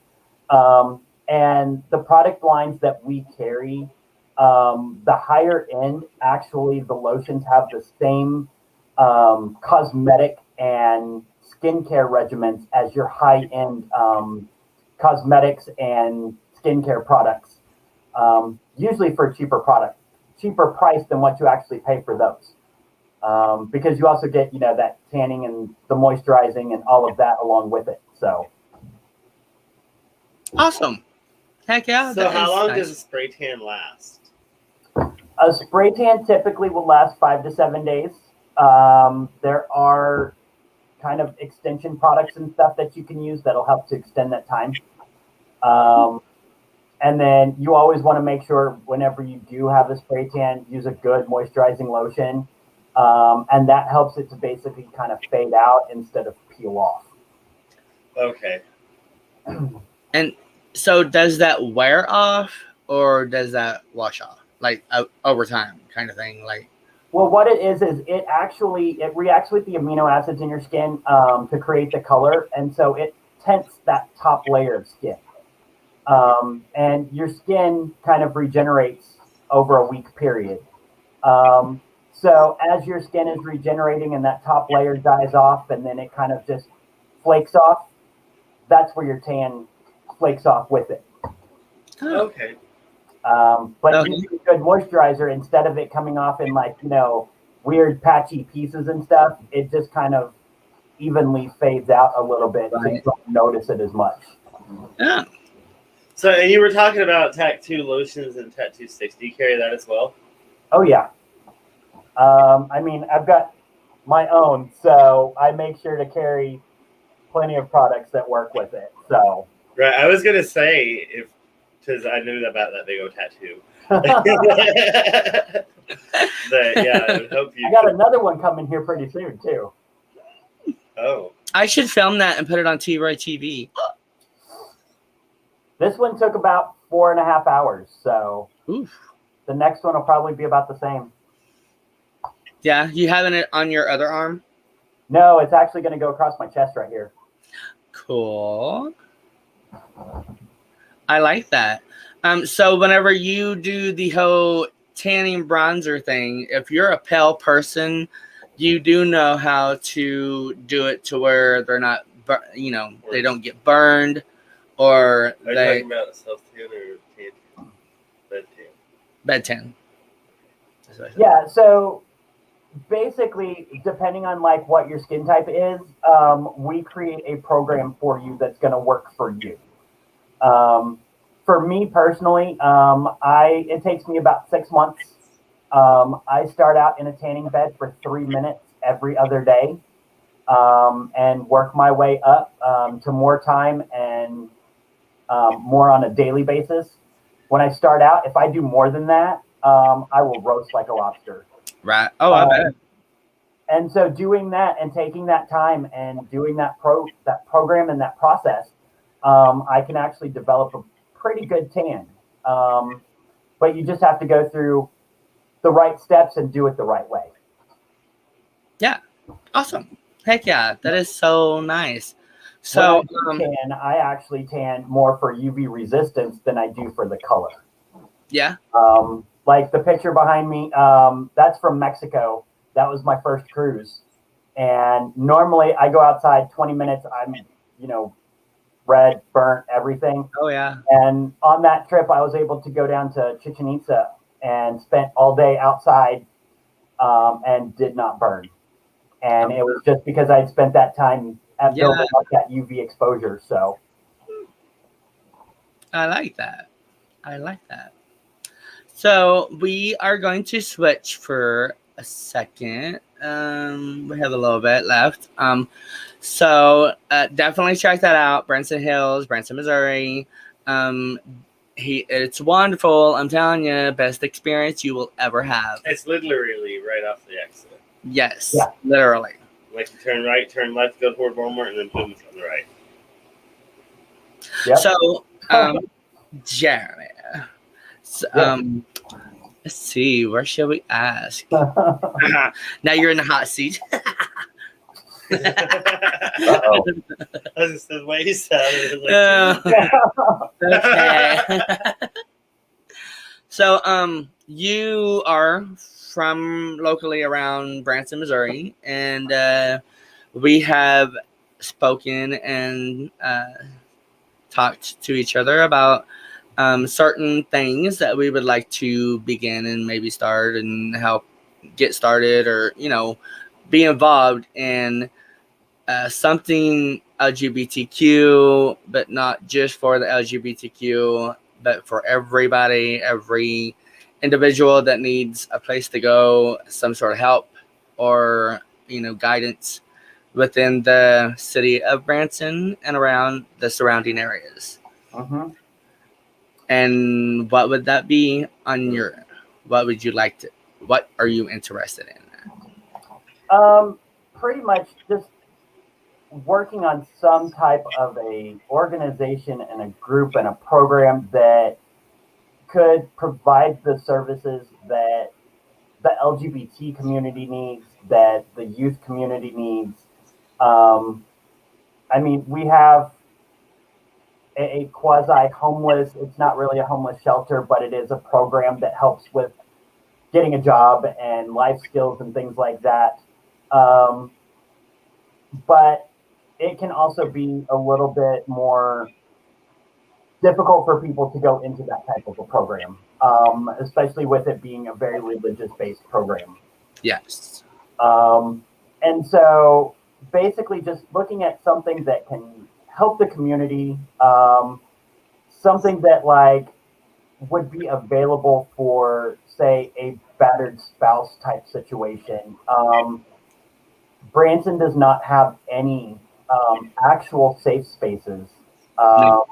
S5: And the product lines that we carry, the higher end, actually, the lotions have the same cosmetic and skincare regimens as your high end cosmetics and skincare products. Usually for a cheaper price than what you actually pay for those. Because you also get, that tanning and the moisturizing and all of that along with it. So
S3: awesome. Heck yeah.
S4: So how long does a spray tan last?
S5: A spray tan typically will last 5 to 7 days. There are kind of extension products and stuff that you can use that'll help to extend that time. And then you always want to make sure whenever you do have a spray tan, use a good moisturizing lotion. And that helps it to basically kind of fade out instead of peel off.
S4: Okay.
S3: And so does that wear off or does that wash off? Like over time kind of thing? Like,
S5: well, what it is it reacts with the amino acids in your skin to create the color. And so it tints that top layer of skin. And your skin kind of regenerates over a week period. So as your skin is regenerating and that top layer dies off and then it kind of just flakes off, that's where your tan flakes off with it.
S4: Okay.
S5: But
S3: Okay.
S5: using a good moisturizer, instead of it coming off in weird patchy pieces and stuff, it just kind of evenly fades out a little bit, so you don't notice it as much.
S3: Yeah.
S4: So, and you were talking about tattoo lotions and tattoo sticks. Do you carry that as well?
S5: Oh, yeah. I've got my own, so I make sure to carry plenty of products that work with it. So,
S4: right, I was gonna say because I knew about that big old tattoo. But yeah, I would hope you.
S5: I got another one coming here pretty soon too.
S4: Oh,
S3: I should film that and put it on T-Roy TV.
S5: This one took about 4.5 hours, so
S3: Oof.
S5: The next one will probably be about the same.
S3: Yeah, you having it on your other arm?
S5: No, it's actually going to go across my chest right here.
S3: Cool. I like that. So whenever you do the whole tanning bronzer thing, if you're a pale person, you do know how to do it to where they're not, they don't get burned, or
S4: are you talking about self-tan or tan?
S3: bed tan.
S5: Yeah, so basically, depending on what your skin type is, we create a program for you that's going to work for you. For me personally, it takes me about 6 months. I start out in a tanning bed for 3 minutes every other day, and work my way up to more time and more on a daily basis. When I start out, if I do more than that, I will roast like a lobster.
S3: Right. Oh, I bet.
S5: And so doing that and taking that time and doing that program and that process, I can actually develop a pretty good tan. But you just have to go through the right steps and do it the right way.
S3: Yeah. Awesome. Heck yeah. That is so nice. So
S5: I actually tan more for UV resistance than I do for the color.
S3: Yeah.
S5: Like the picture behind me, that's from Mexico. That was my first cruise. And normally I go outside 20 minutes. I'm, red, burnt, everything.
S3: Oh yeah.
S5: And on that trip, I was able to go down to Chichen Itza and spent all day outside and did not burn. And it was just because I'd spent that time at
S3: Yeah.
S5: building up that UV exposure. So
S3: I like that. I like that. So we are going to switch for a second. We have a little bit left. So definitely check that out. Branson Hills, Branson, Missouri. It's wonderful. I'm telling you, best experience you will ever have.
S4: It's literally right off the exit.
S3: Yes,
S5: Yeah.
S3: literally.
S4: Like you turn right, turn left, go toward Walmart, and then boom, it's on the right.
S5: Yep.
S3: So, Jeremy. So, let's see. Where shall we ask? Now you're in the hot seat.
S5: Uh-oh.
S4: That's just the way he sounded.
S3: Okay. So, you are from locally around Branson, Missouri, and we have spoken and talked to each other about certain things that we would like to begin and maybe start and help get started, or be involved in something LGBTQ, but not just for the LGBTQ, but for everybody, every individual that needs a place to go, some sort of help, or guidance within the city of Branson and around the surrounding areas.
S5: Mhm.
S3: And what would that be on your? What would you like to? What are you interested in?
S5: Pretty much just working on some type of a organization and a group and a program that could provide the services that the LGBT community needs, that the youth community needs. Um, I mean, we have a quasi homeless, it's not really a homeless shelter, but it is a program that helps with getting a job and life skills and things like that. Um, but it can also be a little bit more difficult for people to go into that type of a program, especially with it being a very religious based program.
S3: Yes.
S5: And so basically just looking at something that can help the community, something that like would be available for say a battered spouse type situation. Branson does not have any actual safe spaces, um,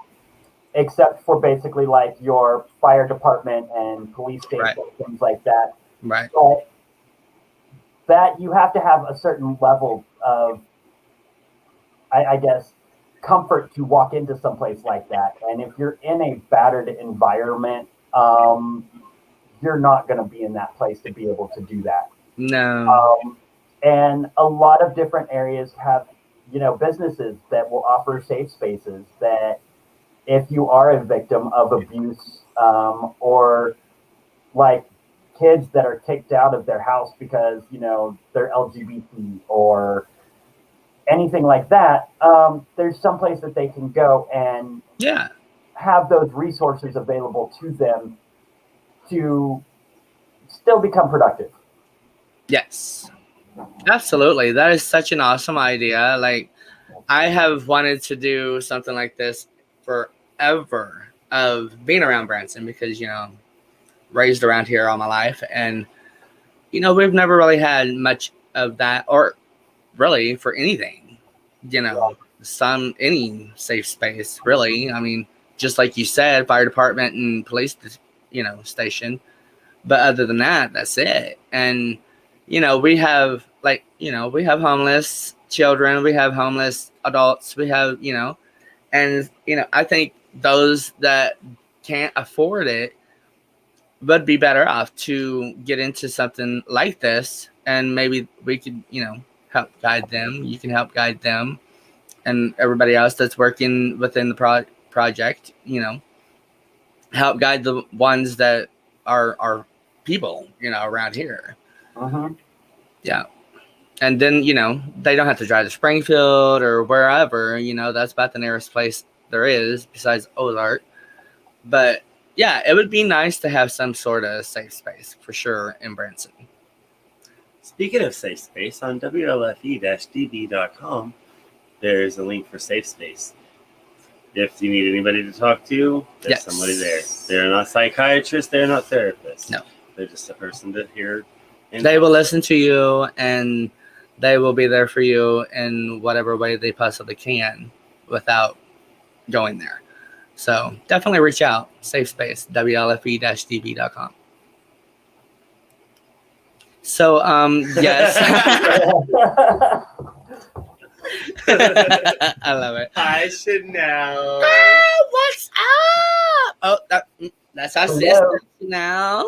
S5: except for basically like your fire department and police station,
S3: Right.
S5: things like that.
S3: Right.
S5: But that you have to have a certain level of, I guess, comfort to walk into someplace like that. And if you're in a battered environment, you're not going to be in that place to be able to do that.
S3: No.
S5: And a lot of different areas have, businesses that will offer safe spaces that if you are a victim of abuse, or like kids that are kicked out of their house because, they're LGBT or anything like that, there's some place that they can go and
S3: Yeah.
S5: have those resources available to them to still become productive.
S3: Yes. Absolutely. That is such an awesome idea. Like, I have wanted to do something like this forever, of being around Branson, because raised around here all my life, and we've never really had much of that, or really for anything, any safe space, really. I mean, just like you said, fire department and police station, but other than that, that's it. And we have we have homeless children, we have homeless adults, we have and I think those that can't afford it would be better off to get into something like this, and maybe we could help guide them. You can help guide them and everybody else that's working within the project, help guide the ones that are people, around here.
S5: Mhm.
S3: Yeah. And then, they don't have to drive to Springfield or wherever, that's about the nearest place there is besides Ozark. But yeah, it would be nice to have some sort of safe space for sure in Branson.
S4: Speaking of safe space, on WLFE-DB.com, there's a link for safe space. If you need anybody to talk to, there's somebody there. They're not psychiatrists, they're not therapists.
S3: No.
S4: They're just a person to hear.
S3: They will listen to you, and they will be there for you in whatever way they possibly can without going there. So definitely reach out. Safe space, WLFE-DB.com. So, yes. I love it.
S4: Hi, Chanel.
S3: Girl, what's up? Oh, that's our sister now.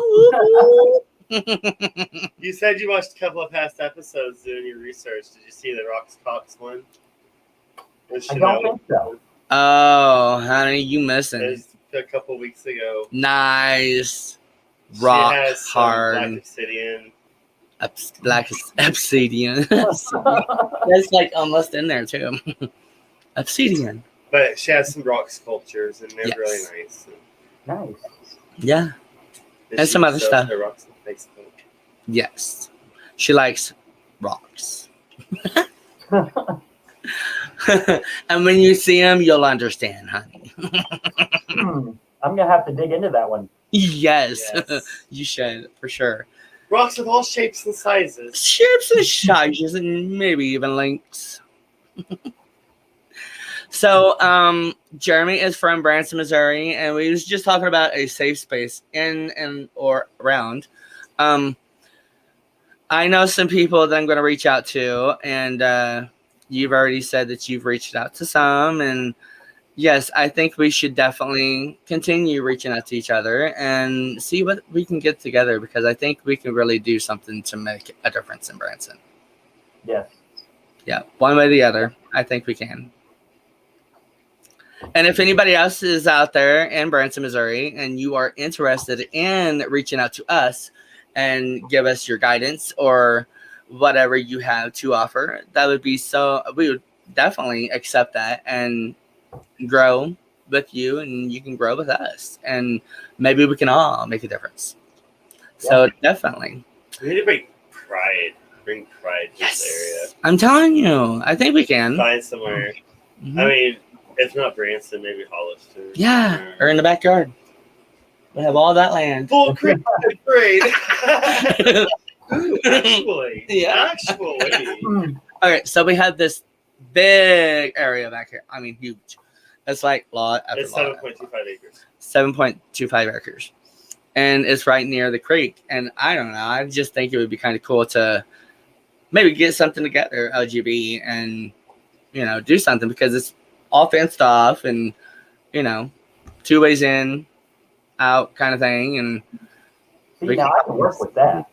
S4: You said you watched a couple of past episodes doing your research. Did you see the Rocks Cox one?
S5: I don't think so.
S3: Oh, honey, you missing?
S4: It was a couple weeks ago.
S3: Nice. Rock
S4: she has
S3: hard.
S4: Black Obsidian.
S3: Black Obsidian. That's like almost in there too. Obsidian.
S4: But she has some rock sculptures, and they're really nice.
S5: Nice.
S3: Yeah. And some other stuff.
S4: Her rocks on Facebook.
S3: Yes. She likes rocks. And when you see them, you'll understand, honey.
S5: I'm going to have to dig into that one.
S3: Yes. You should, for sure.
S4: Rocks of all shapes and sizes.
S3: Shapes and sizes, and maybe even links. So, Jeremy is from Branson, Missouri, and we was just talking about a safe space in and or around. I know some people that I'm going to reach out to, and you've already said that you've reached out to some, and yes, I think we should definitely continue reaching out to each other and see what we can get together, because I think we can really do something to make a difference in Branson.
S5: Yes.
S3: Yeah, one way or the other, I think we can. And if anybody else is out there in Branson, Missouri, and you are interested in reaching out to us and give us your guidance or whatever you have to offer, that would be we would definitely accept that and grow with you, and you can grow with us, and maybe we can all make a difference. So definitely.
S4: We need to bring pride to this area.
S3: I'm telling you, I think we can.
S4: Find somewhere.
S3: Mm-hmm.
S4: I mean, if not Branson, maybe Hollister.
S3: Yeah, or in the backyard. We have all that land.
S4: Full Creek Parade. Actually. Yeah. Actually.
S3: Okay, so we have this big area back here. I mean, huge. It's like lot after
S4: it's
S3: lot.
S4: 7.25 acres.
S3: 7.25 acres. And it's right near the creek. And I don't know. I just think it would be kind of cool to maybe get something together, LGB, and, do something, because it's all fenced off and, 2 ways in, out kind of thing. And
S5: see, now I can work with that.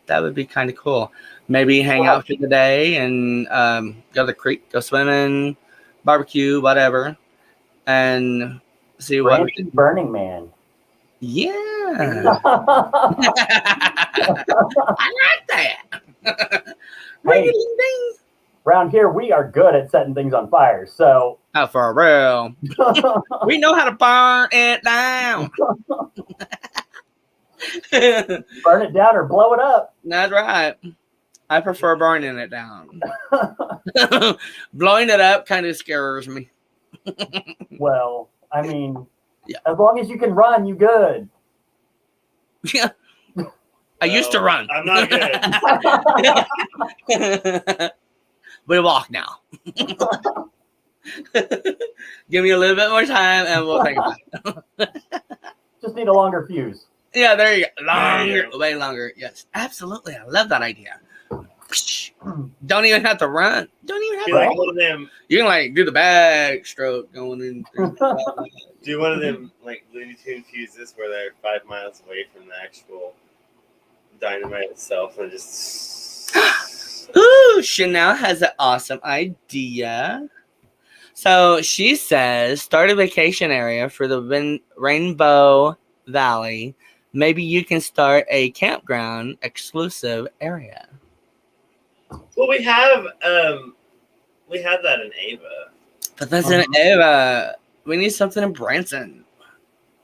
S3: That would be kind of cool. Maybe hang out for the day and go to the creek, go swimming, barbecue, whatever, and see what.
S5: Burning Man.
S3: Yeah. I like that.
S5: Hey, around here, we are good at setting things on fire. So.
S3: Oh, for real. We know how to burn it down.
S5: Burn it down or blow it up.
S3: That's right. I prefer burning it down. Blowing it up kind of scares me.
S5: Well, I mean, as long as you can run, you good.
S3: Yeah. I used to run.
S4: I'm not good.
S3: We walk now. Give me a little bit more time and we'll think about it.
S5: Just need a longer fuse.
S3: Yeah, there you go. Longer, way longer. Yes, absolutely. I love that idea. Don't even have to run. Don't even have to
S4: like
S3: run.
S4: one of them.
S3: You can do the backstroke going in.
S4: Do one of them Looney Tune fuses where they're 5 miles away from the actual dynamite itself, and just.
S3: Ooh, Chanel has an awesome idea. So she says, start a vacation area for the Rainbow Valley. Maybe you can start a campground exclusive area.
S4: Well, we have that in Ava.
S3: But that's in Ava. We need something in Branson.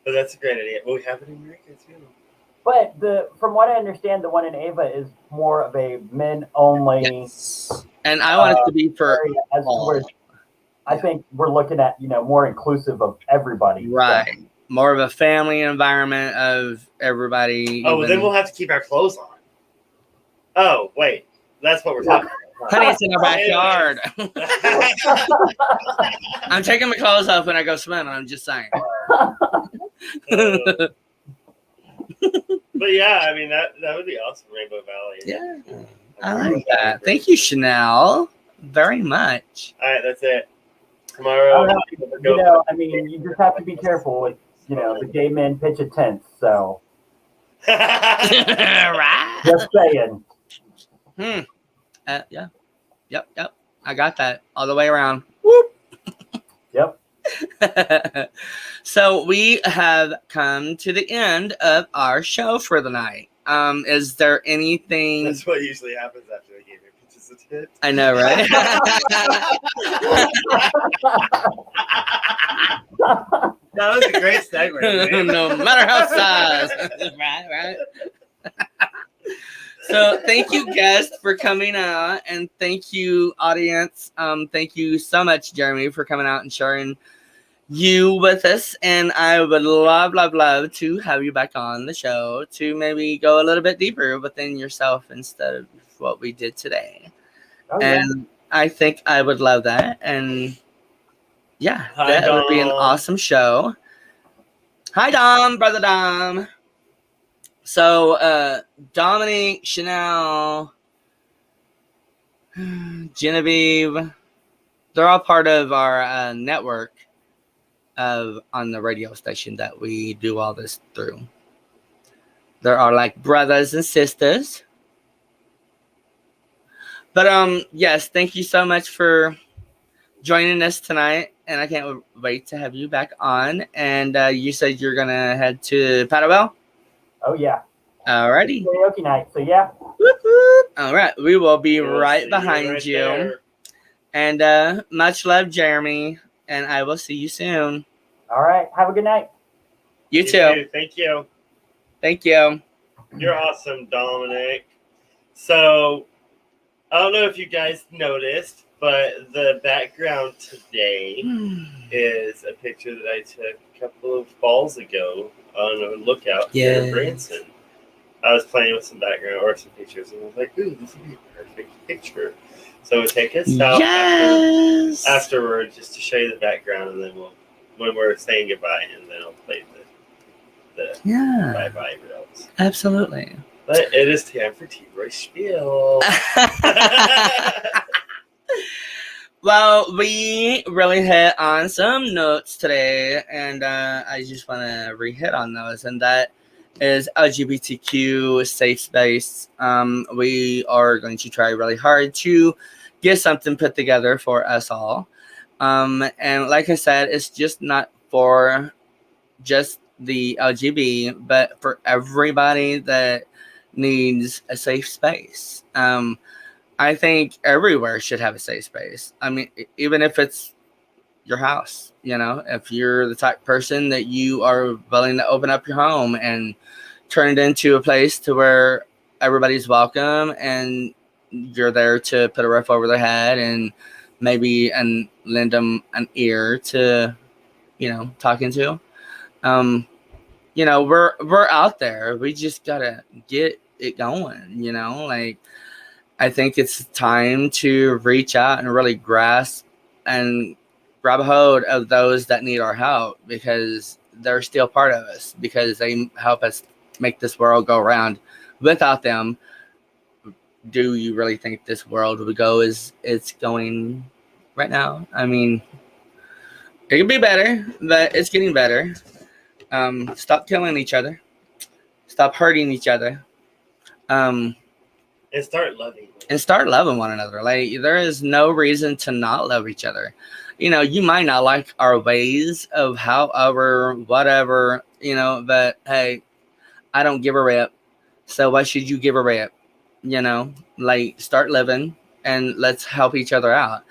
S4: But that's a great idea. Well, we have it in America too.
S5: But from what I understand, the one in Ava is more of a men only.
S3: Yes. And I want it to be for
S5: area as
S3: all.
S5: where I think we're looking at, more inclusive of everybody.
S3: Right.
S5: So.
S3: More of a family environment of everybody.
S4: Oh, well, then we'll have to keep our clothes on. Oh, wait. That's what we're talking about.
S3: Honey, it's in our backyard. I'm taking my clothes off when I go swimming. I'm just saying.
S4: But yeah, I mean, that would be awesome, Rainbow Valley.
S3: Yeah. I like that. Thank you, Chanel, very much.
S4: All right, that's it. Tomorrow.
S5: You just have to be careful with, the gay men pitch a tent. So.
S3: Right.
S5: Just saying.
S3: Yeah. Yep. I got that all the way around. Whoop.
S5: Yep.
S3: So we have come to the end of our show for the night. Is there anything?
S4: That's what usually happens after the game pitches a tent.
S3: I know, right?
S4: That was a great segue.
S3: No matter how size. Right. So thank you, guests, for coming out, and thank you, audience. Thank you so much, Jeremy, for coming out and sharing you with us. And I would love to have you back on the show to maybe go a little bit deeper within yourself instead of what we did today. Oh, and I think I would love that. And yeah, that would be an awesome show. Hi, Dom, brother Dom. So, Dominique, Chanel, Genevieve, they're all part of our network on the radio station that we do all this through. There are like brothers and sisters. But yes, thank you so much for joining us tonight, and I can't wait to have you back on. And you said you're gonna head to Paddlewell?
S5: Oh yeah.
S3: Alrighty.
S5: Karaoke night. So yeah.
S3: All right, we will be right behind you.
S4: There.
S3: And much love, Jeremy, and I will see you soon.
S5: All right. Have a good night.
S3: You too.
S4: Thank you.
S3: Thank you.
S4: You're awesome, Dominic. So, I don't know if you guys noticed, but the background today is a picture that I took a couple of falls ago on a lookout here in Branson. I was playing with some background or some pictures, and I was like, ooh, this would be a perfect picture. So we'll take us out afterward just to show you the background, and then when we're saying goodbye, and then I'll play the bye-bye reels.
S3: Absolutely.
S4: But it is time for T-Roy Spiel.
S3: Well, we really hit on some notes today, and I just want to re-hit on those, and that is LGBTQ safe space. We are going to try really hard to get something put together for us all. And like I said, it's just not for just the LGBT, but for everybody that needs a safe space. I think everywhere should have a safe space. I mean, even if it's your house, if you're the type of person that you are willing to open up your home and turn it into a place to where everybody's welcome and you're there to put a roof over their head and maybe lend them an ear to, talking to. We're out there. We just gotta get it going, I think it's time to reach out and really grasp and grab a hold of those that need our help, because they're still part of us, because they help us make this world go around. Without them, do you really think this world would go as it's going right now? I mean, it could be better, but it's getting better. Stop killing each other. Stop hurting each other.
S4: And start loving.
S3: And start loving one another. Like, there is no reason to not love each other. you might not like our ways of however, whatever, but hey, I don't give a rip. So why should you give a rip? Like, start living and let's help each other out.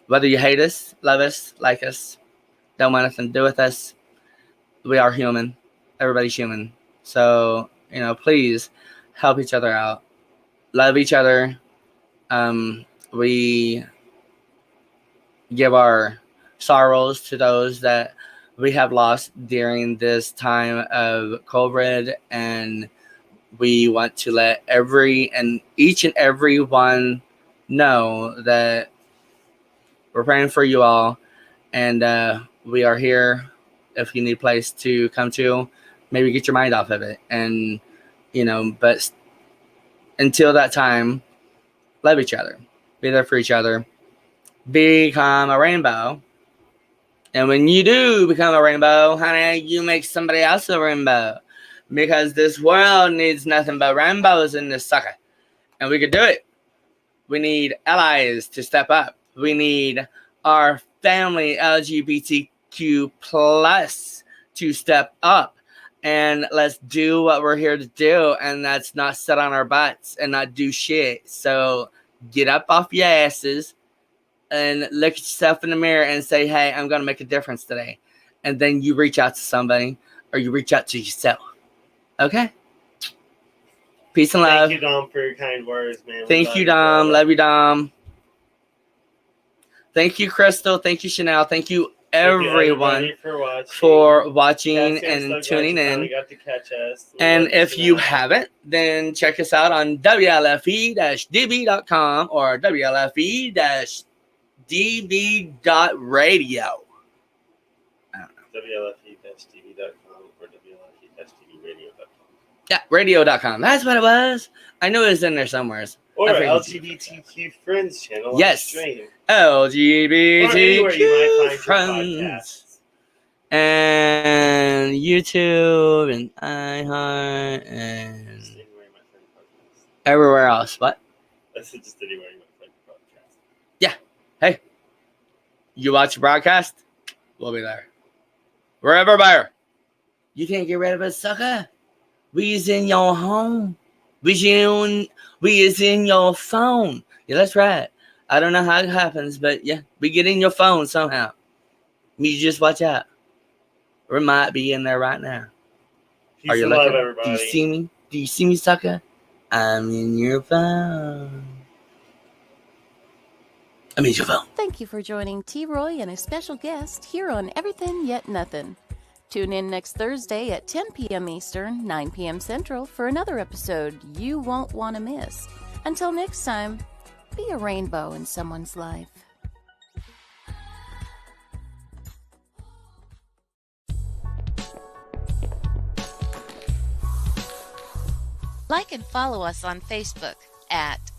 S3: Whether you hate us, love us, like us, don't want nothing to do with us, we are human. Everybody's human. So, please help each other out. Love each other. We give our sorrows to those that we have lost during this time of COVID, and we want to let each and every one know that we're praying for you all, and we are here if you need a place to come to, maybe get your mind off of it. And but until that time, love each other, be there for each other, become a rainbow. And when you do become a rainbow, honey, you make somebody else a rainbow, because this world needs nothing but rainbows in this sucker. And we could do it. We need allies to step up. We need our family LGBTQ plus to step up. And let's do what we're here to do. And that's not sit on our butts and not do shit. So get up off your asses and look at yourself in the mirror and say, hey, I'm going to make a difference today. And then you reach out to somebody, or you reach out to yourself. Okay? Peace and love.
S4: Thank you, Dom, for your kind words, man.
S3: Thank you, Dom. Love you, Dom. Thank you, Crystal. Thank you, Chanel. Thank you, everyone, for watching and tuning in.
S4: Got to catch us.
S3: And if you haven't, then check us out on WLFE-DB.com or WLFE-DB.radio.
S4: WLFE-DB.com or WLFE-DBradio.com.
S3: Yeah, radio.com. That's what it was. I knew it was in there somewhere.
S4: Or LGBTQ Friends channel.
S3: Yes.
S4: On stream.
S3: LGBTQ Friends. And YouTube and iHeart and everywhere else. What?
S4: I said just anywhere you want to broadcast.
S3: Yeah. Hey, you watch a broadcast? We'll be there. We're everywhere. You can't get rid of us, sucker. We is in your home. We is in your phone. Yeah, that's right. I don't know how it happens, but yeah, we get in your phone somehow. You just watch out. We might be in there right now.
S4: Peace
S3: Are you
S4: and love,
S3: looking?
S4: everybody.
S3: Do you see me? Do you see me, sucker? I'm in your phone. I'm in your phone.
S2: Thank you for joining T. Roy and a special guest here on Everythin Yet Nothin. Tune in next Thursday at 10 p.m. Eastern, 9 p.m. Central for another episode you won't want to miss. Until next time, be a rainbow in someone's life.
S8: Like and follow us on Facebook at